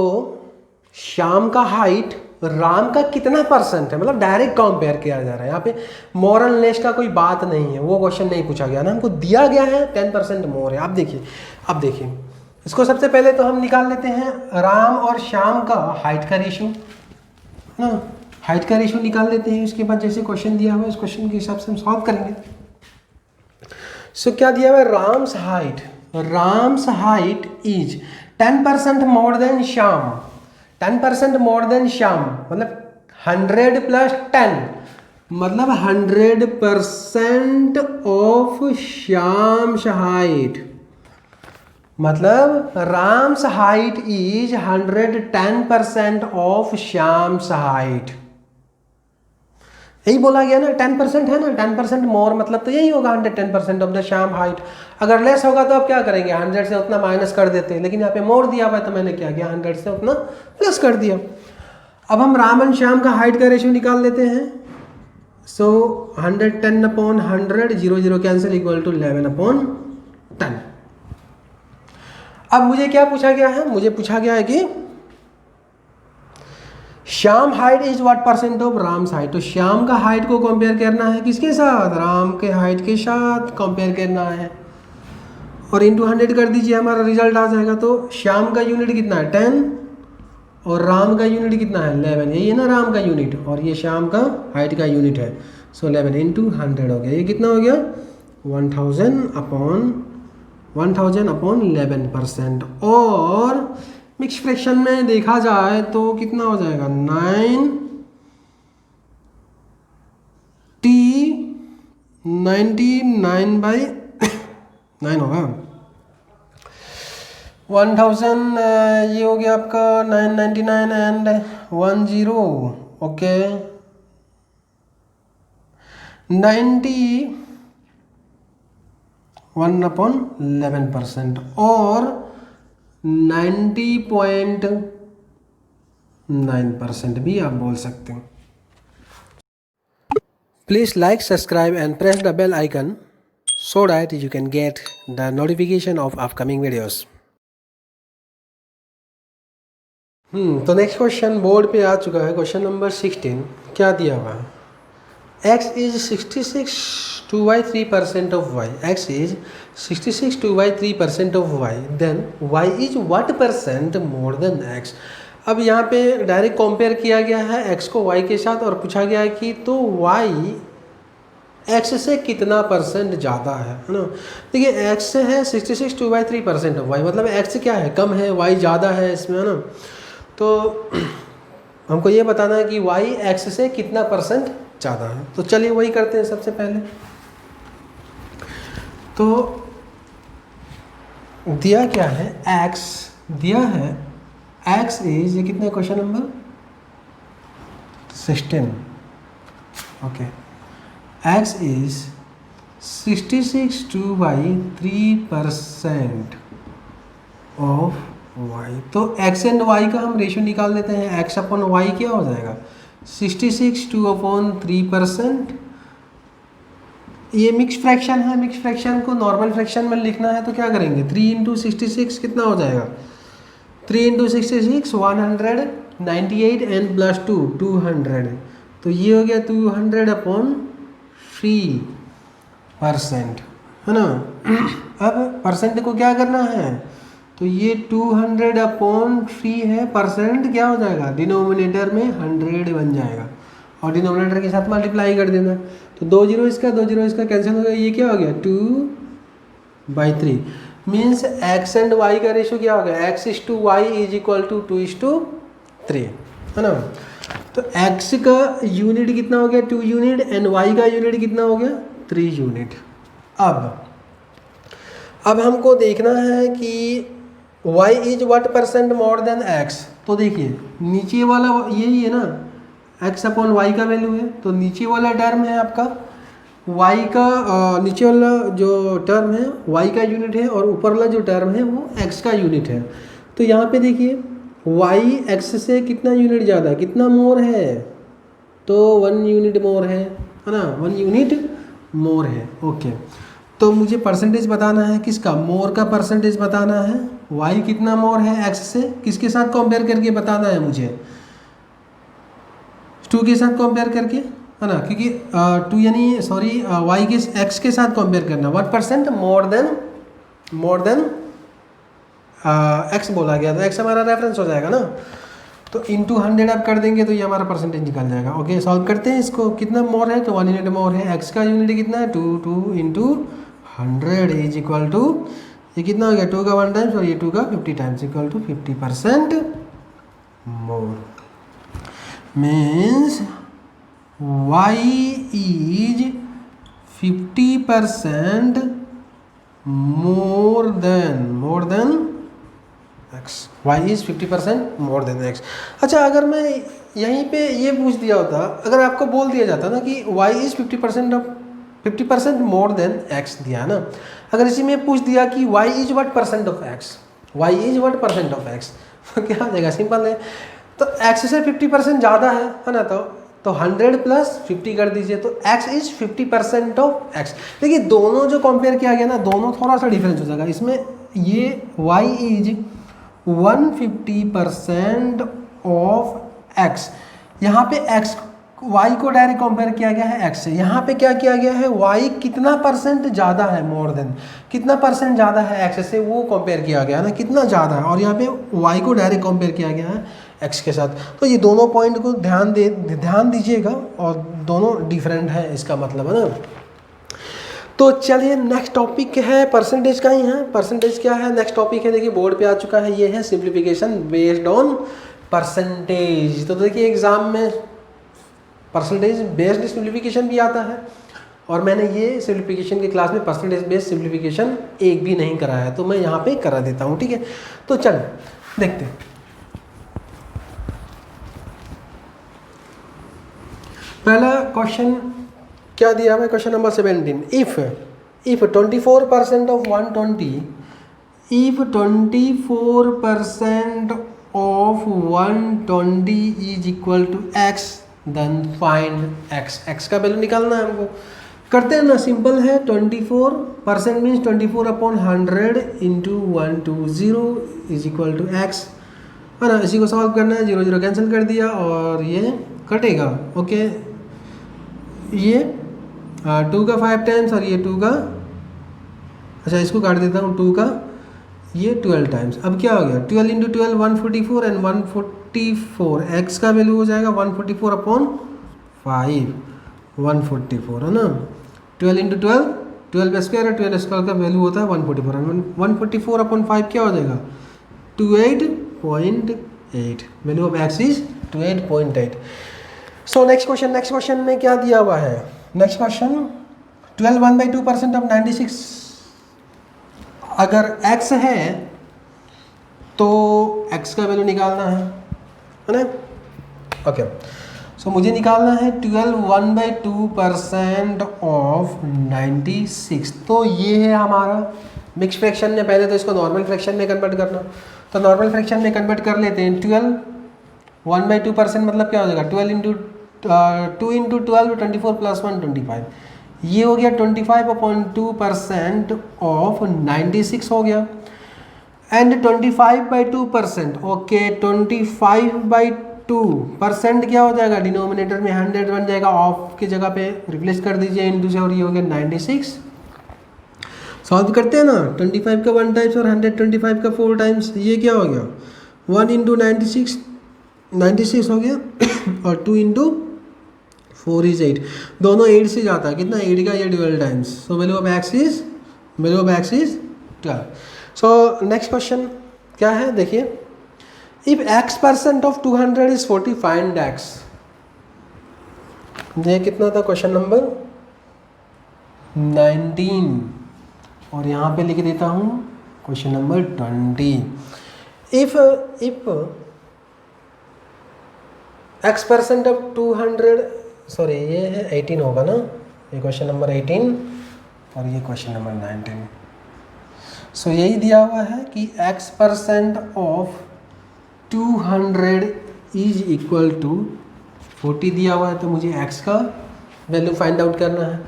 श्याम का हाइट राम का कितना परसेंट है, मतलब डायरेक्ट कंपेयर किया जा रहा है। यहाँ पे मोर एंड लेस का कोई बात नहीं है, वो क्वेश्चन नहीं पूछा गया ना, हमको दिया गया है 10% मोर है। अब देखिए इसको सबसे पहले तो हम निकाल लेते हैं राम और श्याम का हाइट का रेशियो, है ना, हाइट का रेशियो निकाल लेते हैं। उसके बाद जैसे क्वेश्चन दिया हुआ है उस क्वेश्चन के हिसाब से हम सॉल्व करेंगे। सो क्या दिया हुआ है, Ram's height is 10% more then Shyam, 10% more then Shyam, मतलब 100 प्लस 10, मतलब 100% ऑफ श्याम्स हाइट, मतलब Ram's height is 110% of Shyam's height. यही बोला गया ना, 10% है ना, 10% मोर मतलब तो यही होगा 110% ऑफ द श्याम हाइट। अगर लेस होगा तो आप क्या करेंगे, 100 से उतना माइनस कर देते हैं, लेकिन यहाँ पे मोर दिया हुआ है तो मैंने क्या किया, 100 से उतना प्लस कर दिया। अब हम राम एंड श्याम का हाइट का रेशियो निकाल लेते हैं। सो 110/100, 0 0 कैंसिल, इक्वल टू 11/10। अब मुझे क्या पूछा गया है, मुझे पूछा गया है कि Shyam height is what percent of Ram's height. तो श्याम का हाइट को कंपेयर करना है किसके साथ, राम के हाइट के साथ कंपेयर करना है, और इंटू 100 कर दीजिए, हमारा रिजल्ट आ जाएगा। तो श्याम का यूनिट कितना है, 10, और राम का यूनिट कितना है, 11। यही है ना राम का यूनिट, और ये श्याम का हाइट का यूनिट है। सो 11 इंटू 100 हो गया, ये कितना हो गया, 1000/11%। और मिक्स फ्रैक्शन में देखा जाए तो कितना हो जाएगा, 99/9 होगा। 1000 ये हो गया आपका 999 एंड 10, ओके, 91/11%, और 90.9% भी आप बोल सकते हैं। Please like, subscribe and press the bell icon so that you can get the notification of upcoming videos. तो नेक्स्ट क्वेश्चन बोर्ड पे आ चुका है, क्वेश्चन नंबर 16। क्या दिया हुआ है, x is 66 2/3% of y, x is 66 2/3% of y, then y is what percent more than x। अब यहाँ पे डायरेक्ट कंपेयर किया गया है x को y के साथ, और पूछा गया है कि तो y x से कितना परसेंट ज़्यादा है ना। देखिए x है 66 2/3% ऑफ y, मतलब x क्या है, कम है, y ज़्यादा है इसमें, है ना। तो हमको ये बताना है कि y x से कितना परसेंट ज़्यादा है। तो चलिए वही करते हैं सबसे पहले। तो दिया क्या है, x दिया है, x इज, ये कितने question number 16, okay, x is 66/3% of y। तो x एंड y का हम रेशियो निकाल लेते हैं, x अपॉन y क्या हो जाएगा 66/3%। ये मिक्स फ्रैक्शन है, मिक्स फ्रैक्शन को नॉर्मल फ्रैक्शन में लिखना है तो क्या करेंगे, 3 × 66 कितना हो जाएगा, 3 × 66 198 एंड प्लस 2 200, तो ये हो गया 200/3%, है ना। अब परसेंट को क्या करना है, तो ये 200/3 है, परसेंट क्या हो जाएगा, डिनोमिनेटर में 100 बन जाएगा और डिनोमिनेटर के साथ मल्टीप्लाई कर देना, तो 2 0 इसका 2 0 इसका कैंसिल हो गया, ये क्या हो गया 2/3 मीन्स x एंड y का रेशियो क्या हो गया, x/y इज इक्वल टू 2:3, है ना। तो x का यूनिट कितना हो गया 2 यूनिट एंड y का यूनिट कितना हो गया 3 यूनिट। अब हमको देखना है कि y is what percent more then x, तो देखिए नीचे वाला यही है ना, x अपॉन y का वैल्यू है, तो नीचे वाला टर्म है आपका y का, नीचे वाला जो टर्म है y का यूनिट है और ऊपर वाला जो टर्म है वो x का यूनिट है। तो यहाँ पे देखिए y x से कितना यूनिट ज़्यादा, कितना मोर है, तो 1 यूनिट मोर है ना, 1 यूनिट मोर है, ओके। तो मुझे परसेंटेज बताना है किसका, मोर का परसेंटेज बताना है, y कितना मोर है x से, किसके साथ कंपेयर करके बताना है मुझे, 2 के साथ कंपेयर करके, है ना, क्योंकि 2 यानी सॉरी y के x के साथ कंपेयर करना, 1% मोर देन x बोला गया, तो x हमारा रेफरेंस हो जाएगा ना, तो इंटू 100 आप कर देंगे तो ये हमारा परसेंटेज निकल जाएगा। ओके, सॉल्व करते हैं इसको, कितना मोर है, तो 1 यूनिट मोर है, x का यूनिट कितना है 2 × 100 इज इक्वल टू, ये कितना हो गया 2 का 1 टाइम्स और ये 2 का 50 times equal to 50% more, means y is 50% more than x, y is 50% more than x। अच्छा, अगर मैं यहीं पे ये पूछ दिया होता, अगर आपको बोल दिया जाता ना कि y is 50% more than x दिया ना, अगर इसी में पूछ दिया कि y is what percent of x, y is what percent of x, तो क्या हो जाएगा, सिंपल है, तो x से 50% ज़्यादा है ना, तो 100 + 50 कर दीजिए, तो x इज 50% ऑफ x। देखिए दोनों जो कंपेयर किया गया ना, दोनों थोड़ा सा डिफरेंस हो जाएगा, इसमें ये y इज 150% ऑफ x, यहाँ पे x y को डायरेक्ट कंपेयर किया गया है x से, यहाँ पे क्या किया गया है y कितना परसेंट ज़्यादा है, मोर देन कितना परसेंट ज़्यादा है x से, वो कंपेयर किया गया ना, कितना ज़्यादा है, और यहाँ पे y को डायरेक्ट कंपेयर किया गया है x के साथ। तो ये दोनों पॉइंट को ध्यान दीजिएगा, और दोनों डिफरेंट है, इसका मतलब है ना। तो चलिए नेक्स्ट टॉपिक है, परसेंटेज का ही है, परसेंटेज क्या है, नेक्स्ट टॉपिक है, देखिए बोर्ड पे आ चुका है, ये है सिंप्लीफिकेशन बेस्ड ऑन परसेंटेज। तो देखिए एग्जाम में परसेंटेज बेस्ड सिंप्लीफिकेशन भी आता है, और मैंने ये सिंप्लीफिकेशन की क्लास में परसेंटेज बेस्ड सिंप्लीफिकेशन एक भी नहीं कराया है, तो मैं यहाँ पे करा देता हूँ, ठीक है। तो चलो देखते हैं, पहला क्वेश्चन क्या दिया है, question number 17, if 24% of 120, if 24% of 120 is equal to x, then find x, x का वैल्यू निकालना है हमको। करते हैं ना, सिंपल है, 24% means 24/100 into 120 is equal to x, है ना। इसी को सॉल्व करना है, 0 0 कैंसिल कर दिया और ये कटेगा, ओके। ये 2 का 5 टाइम्स और ये 2 का, अच्छा इसको काट देता हूँ, 2 का ये 12 टाइम्स। अब क्या हो गया, 12 × 12 144 एंड 144, x का वैल्यू हो जाएगा 144/5, 144 है ना। 12 × 12 12 स्क्वायर है, 12 स्क्वायर का वैल्यू होता है 144, 144/5 क्या हो जाएगा 28.8, value of x is 28.8। So next question में क्या दिया हुआ है, नेक्स्ट क्वेश्चन 12 1/2% ऑफ 96 अगर x है तो x का वैल्यू निकालना है ना। ओके, सो मुझे निकालना है 12 1/2% ऑफ 96। तो ये है हमारा मिक्स फ्रैक्शन में। पहले तो इसको नॉर्मल फ्रैक्शन में कन्वर्ट करना, तो नॉर्मल फ्रैक्शन में कन्वर्ट कर लेते हैं। 12 1/2% मतलब क्या हो जाएगा, 12 इंटू 2 इंटू 12 24 प्लस 1 25। ये हो गया 25/2% ऑफ 96 हो गया। एंड 25/2%, ओके 25/2% क्या हो जाएगा, डिनोमिनेटर में 100 बन जाएगा, ऑफ की जगह पे रिप्लेस कर दीजिए इंटू से, और ये हो गया 96। सॉल्व करते हैं ना, 25 का 1 टाइम्स और 125 का 4 टाइम्स, ये क्या हो गया 1 इंटू 96 हो गया और 2 इंटू 4 इज 8, दोनों 8 से जाता है, कितना 8 का ये 12 times. So value of x is 12। So next question क्या है, देखिए, if x% of 200 is 40 find x। ये कितना था, क्वेश्चन नंबर 19, और यहाँ पे लिख देता हूँ question number 20। If x% of 200, sorry ये है 18 होगा ना, ये क्वेश्चन नंबर 18 और ये क्वेश्चन नंबर 19। सो यही दिया हुआ है कि x% of 200 is equal to 40 दिया हुआ है, तो मुझे x का वैल्यू फाइंड आउट करना है।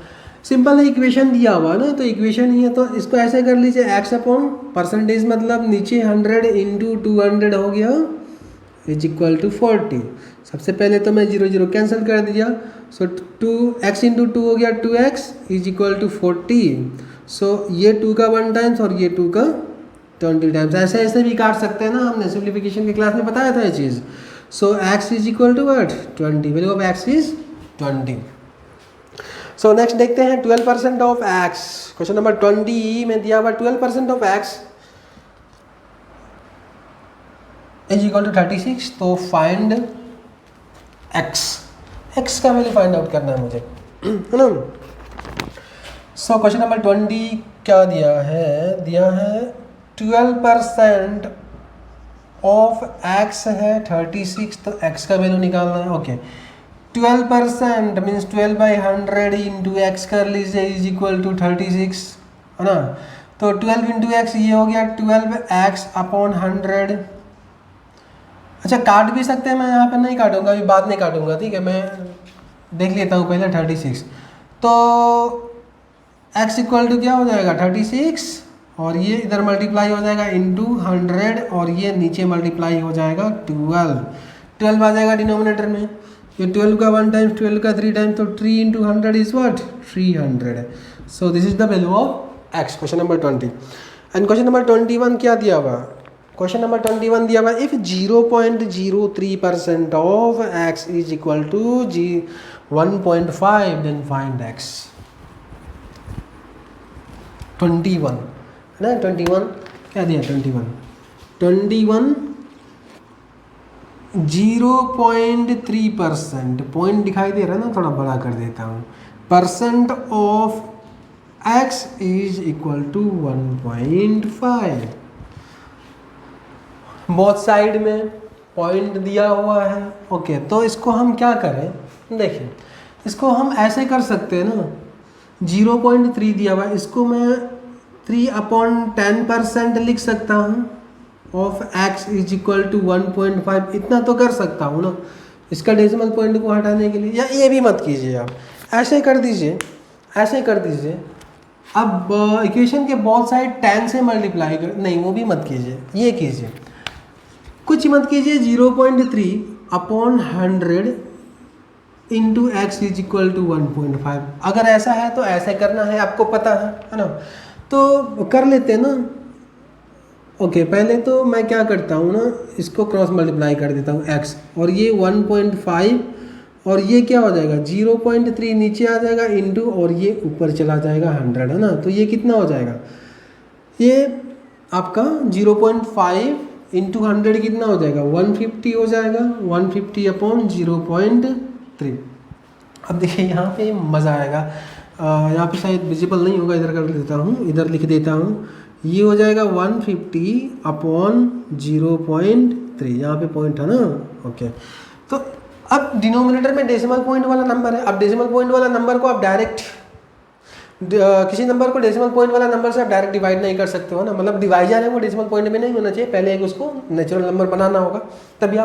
सिंपल है, इक्वेशन दिया हुआ ना, तो इक्वेशन ही है, तो इसको ऐसे कर लीजिए, x अपॉन परसेंटेज मतलब नीचे 100 इंटू 200 हो गया इज इक्वल टू 40। सबसे पहले तो मैं 0 0 कैंसिल कर दिया, सो 2x इंटू 2 हो गया 2x इज इक्वल टू 40। सो ये 2 का 1 टाइम्स और ये 2 का 20 टाइम्स, ऐसे ऐसे भी काट सकते हैं ना, हमने सिंप्लीफिकेशन की क्लास में बताया था ये चीज़। So x is equal to what 20, value of x is 20। So next देखते हैं 12% ऑफ x, क्वेश्चन नंबर 20 में दिया हुआ 12% of x is equal to 36। तो फाइंड x का वैल्यू फाइंड आउट करना है मुझे, है ना। सो क्वेश्चन नंबर 20 क्या दिया है 12% ऑफ x है 36, तो x का वैल्यू निकालना है। ओके, 12% मीन्स 12/100 इंटू एक्स कर लीजिए इज इक्वल टू 36, है ना। तो 12 इंटू एक्स ये हो गया 12x अपॉन 100। अच्छा, काट भी सकते हैं, मैं यहाँ पे नहीं काटूंगा, अभी बाद में काटूंगा, ठीक है। मैं देख लेता हूँ पहले 36, तो x इक्वल टू क्या हो जाएगा 36, और ये इधर मल्टीप्लाई हो जाएगा इंटू 100, और ये नीचे मल्टीप्लाई हो जाएगा 12 आ जाएगा डिनोमिनेटर में। ये 12 का 1 टाइम्स 12 का 3 टाइम्स, तो 3 into 100 is what 300। So this is the value of x, question number 20। And question number 21 क्या दिया हुआ, क्वेश्चन नंबर 21 दिया हुआ if 0.03% of x is equal to 1.5 then find x। 21 है ना, 21 क्या दिया 21 0.3%, पॉइंट दिखाई दे रहा है ना, थोड़ा बड़ा कर देता हूँ, percent of x is equal to 1.5। Both side में पॉइंट दिया हुआ है। ओके, तो इसको हम क्या करें, देखिए इसको हम ऐसे कर सकते हैं ना, 0.3 दिया हुआ है, इसको मैं 3/10% लिख सकता हूँ of x is equal to 1.5, इतना तो कर सकता हूँ ना, इसका डेसिमल पॉइंट को हटाने के लिए। या ये भी मत कीजिए, आप ऐसे कर दीजिए, ऐसे कर दीजिए। अब इक्वेशन के बोथ साइड 10 से मल्टीप्लाई कर, नहीं वो भी मत कीजिए, ये कीजिए, कुछ मत कीजिए, 0.3/100 into x is equal to 1.5। अगर ऐसा है तो ऐसे करना है, आपको पता है ना, तो कर लेते हैं ना। ओके, पहले तो मैं क्या करता हूँ ना, इसको क्रॉस मल्टीप्लाई कर देता हूँ x, और ये 1.5 और ये क्या हो जाएगा 0.3 नीचे आ जाएगा इंटू, और ये ऊपर चला जाएगा 100, है ना। तो ये कितना हो जाएगा, ये आपका 0.5 इंटू 100 कितना हो जाएगा 150 हो जाएगा, 150/0.3। अब देखिए यहाँ पे मज़ा आएगा, यहाँ पे शायद विजिबल नहीं होगा, इधर कर देता हूँ, इधर लिख देता हूँ, ये हो जाएगा 150 अपॉन 0.3, यहाँ पे पॉइंट है ना, ओके। तो अब डिनोमिनेटर में डेसिमल पॉइंट वाला नंबर है। अब डेसिमल पॉइंट वाला नंबर को आप डायरेक्ट किसी नंबर को डेसिमल पॉइंट वाला नंबर से आप डायरेक्ट डिवाइड नहीं कर सकते हो ना, मतलब डिवाइजर है वो डेसिमल पॉइंट में नहीं होना चाहिए, पहले एक उसको नेचुरल नंबर बनाना होगा, तभी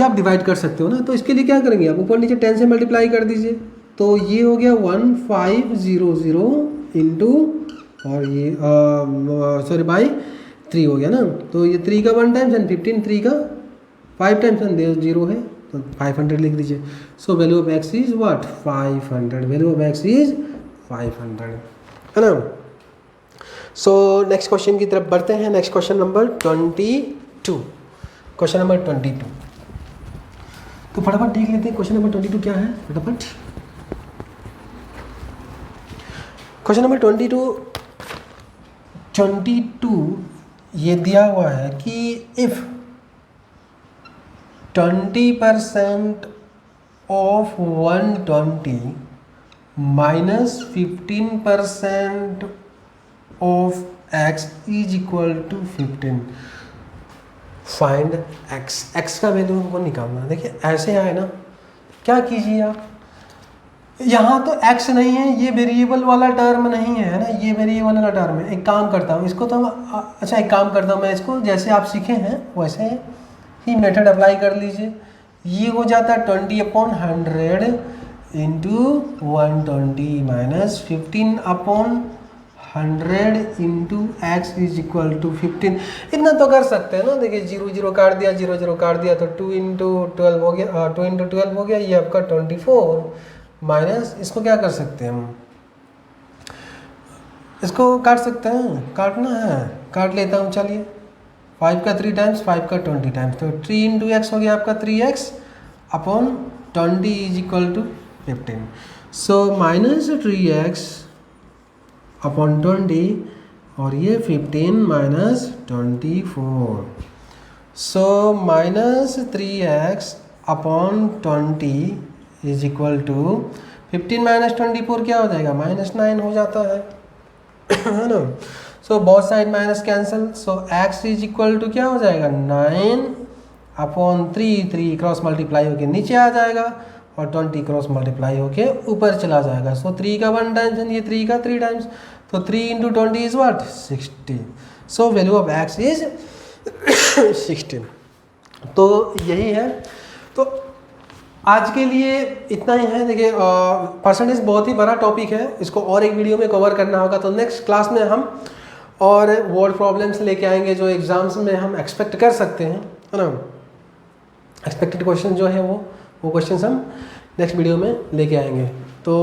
आप डिवाइड कर सकते हो ना। तो इसके लिए क्या करेंगे आप, ऊपर नीचे 10 से मल्टीप्लाई कर दीजिए, तो ये हो गया 1500 इंटू और ये सॉरी बाई 3 हो गया ना। तो ये 3 का 1 टाइम्स एंड 15 3 का 5 टाइम्स एंड 0 है तो 500 लिख दीजिए। So value of x is what 500, value of x is 500 है ना। सो नेक्स्ट क्वेश्चन की तरफ बढ़ते हैं। Next question number 22, question number 22। तो फटाफट देख लेते हैं क्वेश्चन नंबर 22 क्या है, फटाफट। क्वेश्चन नंबर 22 ये दिया हुआ है कि if 20% of 120 minus 15% of x is equal to 15, find x का वैल्यू हमको निकालना है। देखिए ऐसे आए ना, क्या कीजिए आप, यहाँ तो x नहीं है, ये वेरिएबल वाला टर्म नहीं है ना, ये वेरिएबल वाला टर्म है। एक काम करता हूँ इसको तो हम एक काम करता हूँ मैं इसको जैसे आप सीखे हैं वैसे ही मेथड अप्लाई कर लीजिए। ये हो जाता है 20/100 into 120 minus 15/100 into x is equal to 15। इतना तो कर सकते हैं ना। देखिए 0 0 काट दिया, 0 0 काट दिया तो 2 इंटू 12 हो गया, 2 इंटू 12 हो गया, ये आपका 24 माइनस इसको क्या कर सकते हैं हम, इसको काट सकते हैं, काटना है काट लेता हूँ चलिए। 5 का 3 टाइम्स, 5 का 20 टाइम्स, तो 3 इंटू एक्स हो गया आपका 3x upon 20 is equal to 15। So minus 3x upon 20 और ये 15 minus 24। So minus 3x upon 20 is equal to 15 minus 24 क्या हो जाएगा, -9 हो जाता है ना। So both side minus cancel, so x is equal to क्या हो जाएगा 9 अपॉन 3 क्रॉस मल्टीप्लाई होके नीचे आ जाएगा और 20 क्रॉस मल्टीप्लाई होके ऊपर चला जाएगा। सो 3 का 1 टाइम्स एंड ये 3 का 3 टाइम्स, तो 3 into 20 is what 60। So value of x is 16। तो यही है। तो आज के लिए इतना ही है। देखिए परसेंटेज बहुत ही बड़ा टॉपिक है, इसको और एक वीडियो में कवर करना होगा। तो नेक्स्ट क्लास में हम और वर्ड प्रॉब्लम्स लेके आएंगे जो एग्जाम्स में हम एक्सपेक्ट कर सकते हैं, है ना। एक्सपेक्टेड क्वेश्चन जो है वो क्वेश्चंस हम नेक्स्ट वीडियो में लेके आएंगे। तो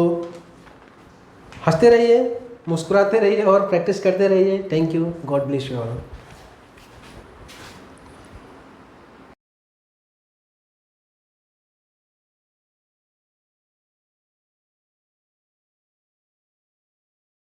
हंसते रहिए, मुस्कुराते रहिए और प्रैक्टिस करते रहिए। Thank you, God bless you all.